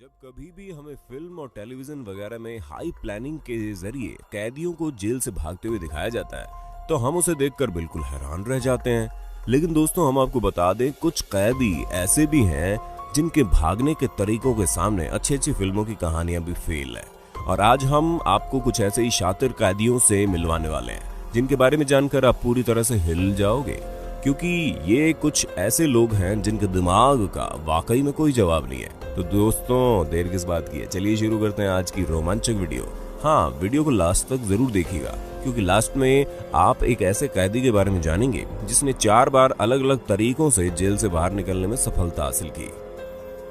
जब कभी भी हमें फिल्म और टेलीविजन वगैरह में हाई प्लानिंग के जरिए कैदियों को जेल से भागते हुए दिखाया जाता है तो हम उसे देखकर बिल्कुल हैरान रह जाते हैं। लेकिन दोस्तों, हम आपको बता दें, कुछ कैदी ऐसे भी हैं जिनके भागने के तरीकों के सामने अच्छी अच्छी फिल्मों की कहानियां भी फेल है। और आज हम आपको कुछ ऐसे ही शातिर कैदियों से मिलवाने वाले हैं जिनके बारे में जानकर आप पूरी तरह से हिल जाओगे, क्योंकि ये कुछ ऐसे लोग हैं जिनके दिमाग का वाकई में कोई जवाब नहीं है। तो दोस्तों, देर किस बात की है, चलिए शुरू करते हैं आज की रोमांचक वीडियो। हाँ, वीडियो को लास्ट तक जरूर देखिएगा, क्योंकि लास्ट में आप एक ऐसे कैदी के बारे में जानेंगे जिसने 4 बार अलग अलग तरीकों से जेल से बाहर निकलने में सफलता हासिल की।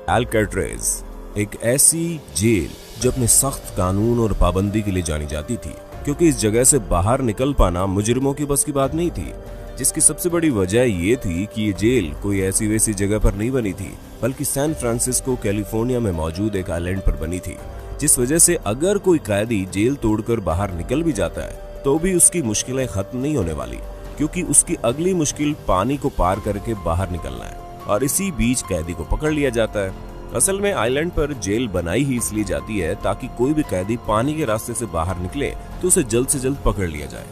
अल्काट्रेज़ एक ऐसी जेल जो अपने सख्त कानून और पाबंदी के लिए जानी जाती थी, क्योंकि इस जगह से बाहर निकल पाना मुजरिमों की बस की बात नहीं थी। जिसकी सबसे बड़ी वजह ये थी कि ये जेल कोई ऐसी वैसी जगह पर नहीं बनी थी, बल्कि सैन फ्रांसिस्को कैलिफोर्निया में मौजूद एक आइलैंड पर बनी थी। जिस वजह से अगर कोई कैदी जेल तोड़कर बाहर निकल भी जाता है तो भी उसकी मुश्किलें खत्म नहीं होने वाली, क्योंकि उसकी अगली मुश्किल पानी को पार करके बाहर निकलना है, और इसी बीच कैदी को पकड़ लिया जाता है। असल में आइलैंड पर जेल बनाई ही इसलिए जाती है ताकि कोई भी कैदी पानी के रास्ते से बाहर निकले तो उसे जल्द से जल्द पकड़ लिया जाए,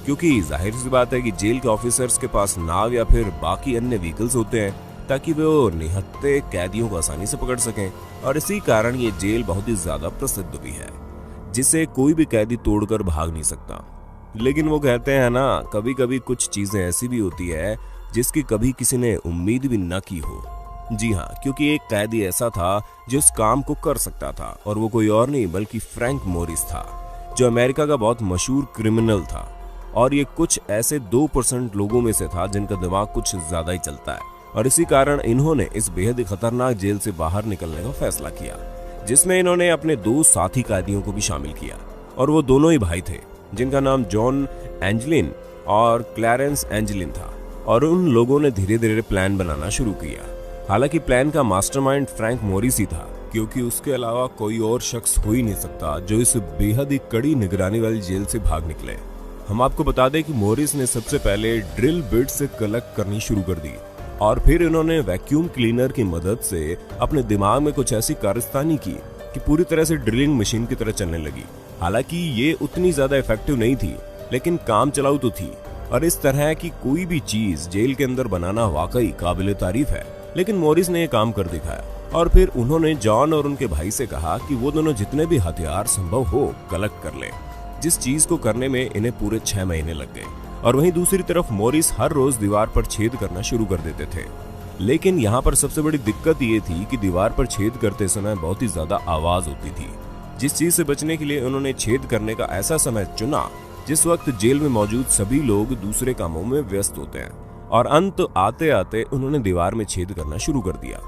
क्योंकि जाहिर सी बात है कि जेल के ऑफिसर्स के पास नाव या फिर बाकी अन्य व्हीकल्स होते हैं ताकि वो निहत्थे कैदियों को आसानी से पकड़ सकें। और इसी कारण ये जेल बहुत ही ज्यादा प्रसिद्ध भी है, जिसे कोई भी कैदी तोड़कर भाग नहीं सकता। लेकिन वो कहते हैं ना, कभी कभी कुछ चीजें ऐसी भी होती है जिसकी कभी किसी ने उम्मीद भी न की हो। जी हाँ, क्योंकि एक कैदी ऐसा था जो इस काम को कर सकता था, और वो कोई और नहीं बल्कि फ्रैंक मोरिस था, जो अमेरिका का बहुत मशहूर क्रिमिनल था। और ये कुछ ऐसे 2% लोगों में से था जिनका दिमाग कुछ ज्यादा ही चलता है, और इसी कारण इन्होंने इस बेहद खतरनाक जेल से बाहर निकलने का फैसला किया, जिसमें इन्होंने अपने 2 साथी कैदियों को भी शामिल किया। और वो दोनों ही भाई थे, जिनका नाम जॉन एंजलिन और क्लैरेंस एंजलिन था। और उन लोगों ने धीरे धीरे प्लान बनाना शुरू किया। हालांकि प्लान का मास्टरमाइंड फ्रैंक मोरिस ही था, क्योंकि उसके अलावा कोई और शख्स हो ही नहीं सकता जो इस बेहद ही कड़ी निगरानी वाली जेल से भाग निकले। हम आपको बता दें कि मोरिस ने सबसे पहले ड्रिल बिट से कलेक्ट करनी शुरू कर दी, और फिर इन्होंने वैक्यूम क्लीनर की मदद से अपने दिमाग में कुछ ऐसी कारस्तानी की कि पूरी तरह से ड्रिलिंग मशीन की तरह चलने लगी। हालांकि ये उतनी ज्यादा इफेक्टिव नहीं थी, लेकिन काम चलाऊ तो थी। और इस तरह की कोई भी चीज जेल के अंदर बनाना वाकई काबिले तारीफ है। लेकिन मोरिस ने यह काम कर दिखाया, और फिर उन्होंने जॉन और उनके भाई से कहा कि वो दोनों जितने भी हथियार संभव हो कलेक्ट कर ले, जिस चीज को करने में इन्हें पूरे 6 महीने लग गए। और वहीं दूसरी तरफ मोरिस हर रोज दीवार पर छेद करना शुरू कर देते थे। लेकिन यहाँ पर सबसे बड़ी दिक्कत ये थी कि दीवार पर छेद करते समय बहुत ही ज्यादा आवाज होती थी, जिस चीज से बचने के लिए उन्होंने छेद करने का ऐसा समय चुना जिस वक्त जेल में मौजूद सभी लोग दूसरे कामों में व्यस्त होते हैं। और अंत आते आते उन्होंने दीवार में छेद करना शुरू कर दिया।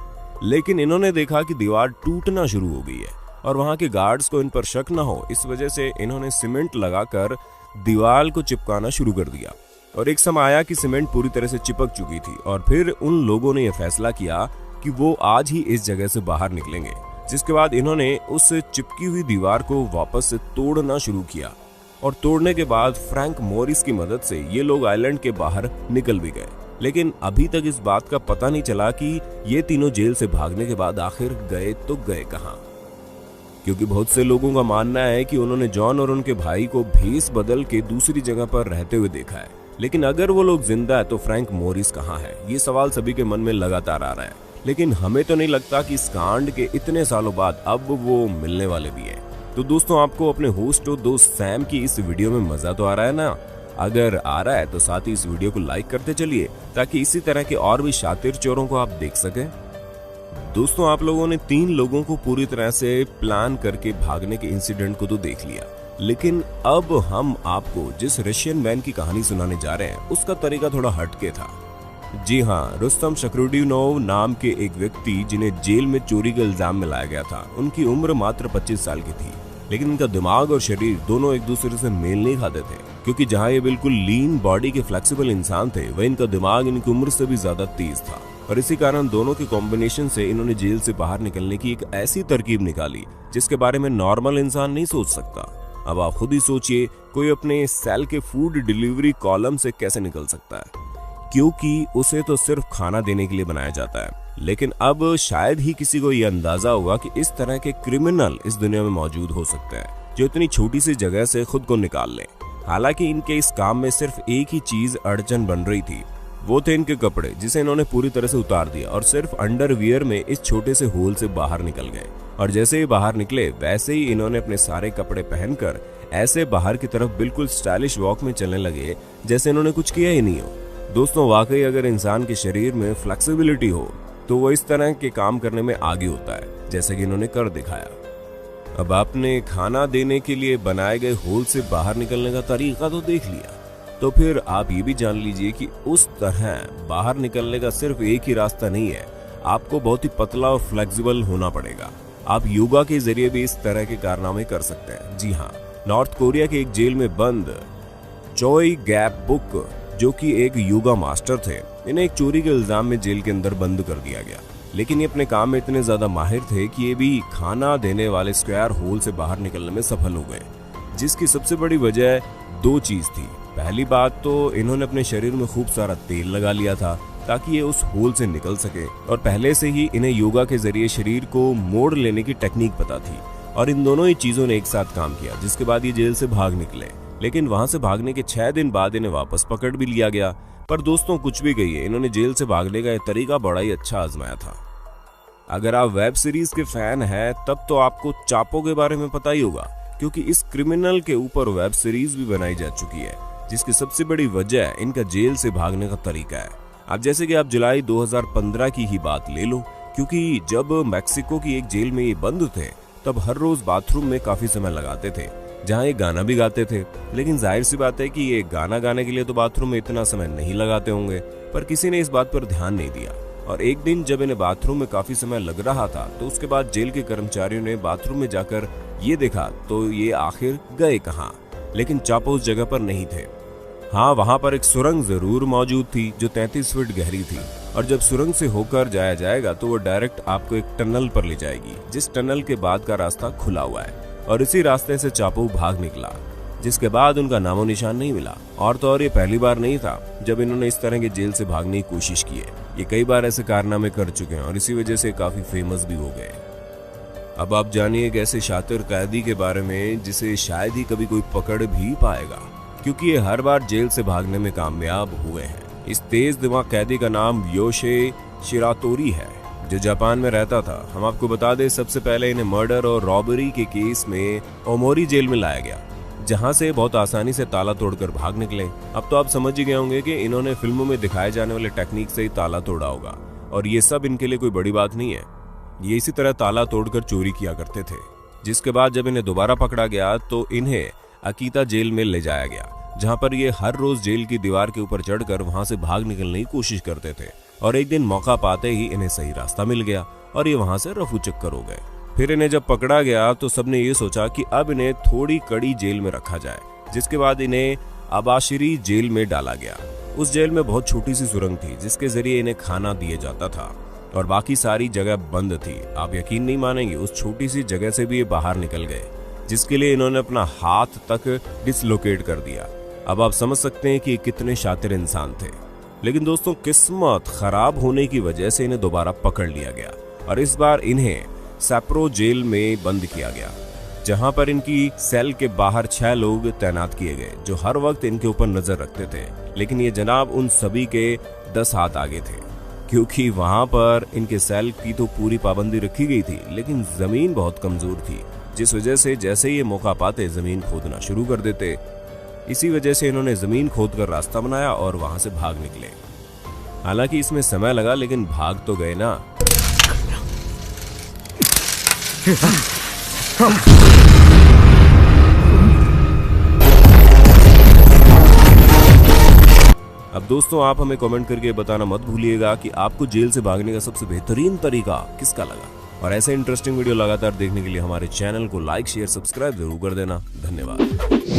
लेकिन इन्होंने देखा कि दीवार टूटना शुरू हो गई है, और वहां के गार्ड्स को इन पर शक न हो, इस वजह से इन्होंने सीमेंट लगाकर दीवार को चिपकाना शुरू कर दिया। और एक समय आया कि सीमेंट पूरी तरह से चिपक चुकी थी, और फिर उन लोगों ने यह फैसला किया कि वो आज ही इस जगह से बाहर निकलेंगे। जिसके बाद इन्होंने उस चिपकी हुई दीवार को वापस से तोड़ना शुरू किया, और तोड़ने के बाद फ्रैंक मोरिस की मदद से ये लोग आइलैंड के बाहर निकल भी गए। लेकिन अभी तक इस बात का पता नहीं चला कि ये तीनों जेल से भागने के बाद आखिर गए तो गए कहां, क्योंकि बहुत से लोगों का मानना है कि उन्होंने जॉन और उनके भाई को भेस बदल के दूसरी जगह पर रहते हुए देखा है। लेकिन अगर वो लोग जिंदा है तो फ्रैंक मोरिस कहां है, ये सवाल सभी के मन में लगातार आ रहा है। लेकिन हमें तो नहीं लगता कि इस कांड के इतने सालों बाद अब वो मिलने वाले भी हैं। तो दोस्तों, आपको अपने होस्ट और दोस्त सैम की इस वीडियो में मजा तो आ रहा है ना? अगर आ रहा है तो साथ ही इस वीडियो को लाइक करते चलिए, ताकि इसी तरह के और भी शातिर चोरों को आप देख सकें। दोस्तों, आप लोगों ने 3 लोगों को पूरी तरह से प्लान करके भागने के इंसिडेंट को तो देख लिया, लेकिन अब हम आपको जिस रशियन मैन की कहानी सुनाने जा रहे हैं उसका तरीका थोड़ा हटके था। जी हाँ, रुस्तम शकरुडिनोव नाम के एक व्यक्ति जिन्हें जेल में चोरी का इल्जाम में लाया गया था, उनकी उम्र मात्र 25 साल की थी। लेकिन इनका दिमाग और शरीर दोनों एक दूसरे से मेल नहीं खाते थे, क्योंकि जहाँ ये बिल्कुल लीन बॉडी के फ्लेक्सिबल इंसान थे, वह इनका दिमाग इनकी उम्र से भी ज्यादा तेज था। और इसी कारण दोनों के कॉम्बिनेशन से इन्होंने जेल से बाहर निकलने की एक ऐसी तरकीब निकाली जिसके बारे में नॉर्मल इंसान नहीं सोच सकता। अब आप खुद ही सोचिए, कोई अपने सेल के फूड डिलीवरी कॉलम से कैसे निकल सकता है? क्योंकि उसे तो सिर्फ खाना देने के लिए बनाया जाता है। लेकिन अब शायद ही किसी को यह अंदाजा होगा कि इस तरह के क्रिमिनल इस दुनिया में मौजूद हो सकते हैं जो इतनी छोटी सी जगह से खुद को निकाल लें। हालांकि इनके इस काम में सिर्फ एक ही चीज अड़चन बन रही थी, वो थे इनके कपड़े, जिसे इन्होंने पूरी तरह से उतार दिया और सिर्फ अंडरवियर में इस छोटे से होल से बाहर निकल गए। और जैसे ही बाहर निकले वैसे ही इन्होंने अपने सारे कपड़े पहनकर ऐसे बाहर की तरफ बिल्कुल स्टाइलिश वॉक में चलने लगे जैसे इन्होंने कुछ किया ही नहीं हो। दोस्तों, वाकई अगर इंसान के शरीर में फ्लेक्सिबिलिटी हो तो वो इस तरह के काम करने में आगे होता है, जैसे कि इन्होंने कर दिखाया। अब आपने खाना देने के लिए बनाए गए होल से बाहर निकलने का तरीका तो देख लिया, तो फिर आप ये भी जान लीजिए कि उस तरह बाहर निकलने का सिर्फ एक ही रास्ता नहीं है, आपको बहुत ही पतला और फ्लेक्सिबल होना पड़ेगा। आप योगा के जरिए भी इस तरह के कारनामे कर सकते हैं। जी हाँ, नॉर्थ कोरिया के एक जेल में बंद चोई गैप बुक, जो कि एक योगा मास्टर थे, इन्हें एक चोरी के इल्जाम में जेल के अंदर बंद कर दिया गया। लेकिन ये अपने काम में इतने ज्यादा माहिर थे कि ये भी खाना देने वाले स्क्वायर होल से बाहर निकलने में सफल हो गए, जिसकी सबसे बड़ी वजह दो चीज थी। पहली बात तो इन्होंने अपने शरीर में खूब सारा तेल लगा लिया था ताकि ये उस होल से निकल सके, और पहले से ही इन्हें योगा के जरिए शरीर को मोड़ लेने की टेक्निक पता थी। और इन दोनों ही चीजों ने एक साथ काम किया, जिसके बाद ये जेल से भाग निकले। लेकिन वहां से भागने के 6 दिन बाद इन्हें वापस पकड़ भी लिया गया। पर दोस्तों, कुछ भी कहिए, इन्होंने जेल से भागने का यह तरीका बड़ा ही अच्छा आजमाया था। अगर आप वेब सीरीज के फैन हैं तब तो आपको चापो के बारे में पता ही होगा, क्योंकि इस क्रिमिनल के ऊपर वेब सीरीज भी बनाई जा चुकी है, जिसकी सबसे बड़ी वजह इनका जेल से भागने का तरीका है। अब जैसे कि आप जुलाई 2015 की ही बात ले लो, क्योंकि जब मैक्सिको की एक जेल में ये बंद थे तब हर रोज बाथरूम में काफी समय लगाते थे, जहां ये गाना भी गाते थे। लेकिन जाहिर सी बात है कि ये गाना गाने के लिए तो बाथरूम में इतना समय नहीं लगाते होंगे, पर किसी ने इस बात पर ध्यान नहीं दिया। और एक दिन जब इन्हें बाथरूम में काफी समय लग रहा था, तो उसके बाद जेल के कर्मचारियों ने बाथरूम में जाकर ये देखा तो ये आखिर गए कहाँ। लेकिन चापो उस जगह पर नहीं थे। हाँ, वहां पर एक सुरंग जरूर मौजूद थी जो 33 फीट गहरी थी, और जब सुरंग से होकर जाया जाएगा तो वो डायरेक्ट आपको एक टनल पर ले जाएगी, जिस टनल के बाद का रास्ता खुला हुआ है। और इसी रास्ते से चापो भाग निकला, जिसके बाद उनका नामो निशान नहीं मिला। और तो और ये पहली बार नहीं था जब इन्होंने इस तरह के जेल से भागने की कोशिश की है। ये कई बार ऐसे कारनामे कर चुके हैं और इसी वजह से काफी फेमस भी हो गए। अब आप जानिए एक ऐसे शातिर कैदी के बारे में जिसे शायद ही कभी कोई पकड़ भी पाएगा, क्योंकि ये हर बार जेल से भागने में कामयाब हुए हैं। इस तेज दिमाग कैदी का नाम योशे शिरातोरी है, जो जापान में रहता था। हम आपको बता दें, सबसे पहले इन्हें मर्डर और रॉबरी के केस में ओमोरी जेल में लाया गया, जहां से बहुत आसानी से ताला तोड़कर भाग निकले। अब तो आप समझ ही गए होंगे कि इन्होंने फिल्मों में दिखाए जाने वाले टेक्निक से ही ताला तोड़ा होगा, और ये सब इनके लिए कोई बड़ी बात नहीं है। ये इसी तरह ताला तोड़कर चोरी किया करते थे। जिसके बाद जब इन्हें दोबारा पकड़ा गया तो इन्हें अकीता जेल में ले जाया गया, जहां पर ये हर रोज जेल की दीवार के ऊपर चढ़कर वहां से भाग निकलने की कोशिश करते थे। और एक दिन मौका पाते ही इन्हें सही रास्ता मिल गया और ये वहां से रफू चक्कर हो गए। फिर इन्हें जब पकड़ा गया तो सबने ये सोचा कि अब इन्हें थोड़ी कड़ी जेल में रखा जाए, जिसके बाद इन्हें अबाशिरी जेल में डाला गया। उस जेल में बहुत छोटी सी सुरंग थी जिसके जरिए इन्हें खाना दिया जाता था, और बाकी सारी जगह बंद थी। आप यकीन नहीं मानेंगे, उस छोटी सी जगह से भी ये बाहर निकल गए, जिसके लिए इन्होंने अपना हाथ तक डिसलोकेट कर दिया। अब आप समझ सकते हैं कि कितने शातिर इंसान थे। लेकिन दोस्तों, किस्मत खराब होने की वजह से इन्हें दोबारा पकड़ लिया गया और इस बार इन्हें सैप्रो जेल में बंद किया गया, जहां पर इनकी सेल के बाहर 6 लोग तैनात किए गए जो हर वक्त इनके ऊपर नजर रखते थे। लेकिन ये जनाब उन सभी के 10 हाथ आगे थे, क्योंकि वहां पर इनके सेल की तो पूरी पाबंदी रखी गई थी, लेकिन जमीन बहुत कमजोर थी, जिस वजह से जैसे ये मौका पाते जमीन खोदना शुरू कर देते। इसी वजह से इन्होंने जमीन खोदकर रास्ता बनाया और वहां से भाग निकले। हालांकि इसमें समय लगा, लेकिन भाग तो गए ना। अब दोस्तों, आप हमें कमेंट करके बताना मत भूलिएगा कि आपको जेल से भागने का सबसे बेहतरीन तरीका किसका लगा। और ऐसे इंटरेस्टिंग वीडियो लगातार देखने के लिए हमारे चैनल को लाइक, शेयर, सब्सक्राइब जरूर कर देना। धन्यवाद।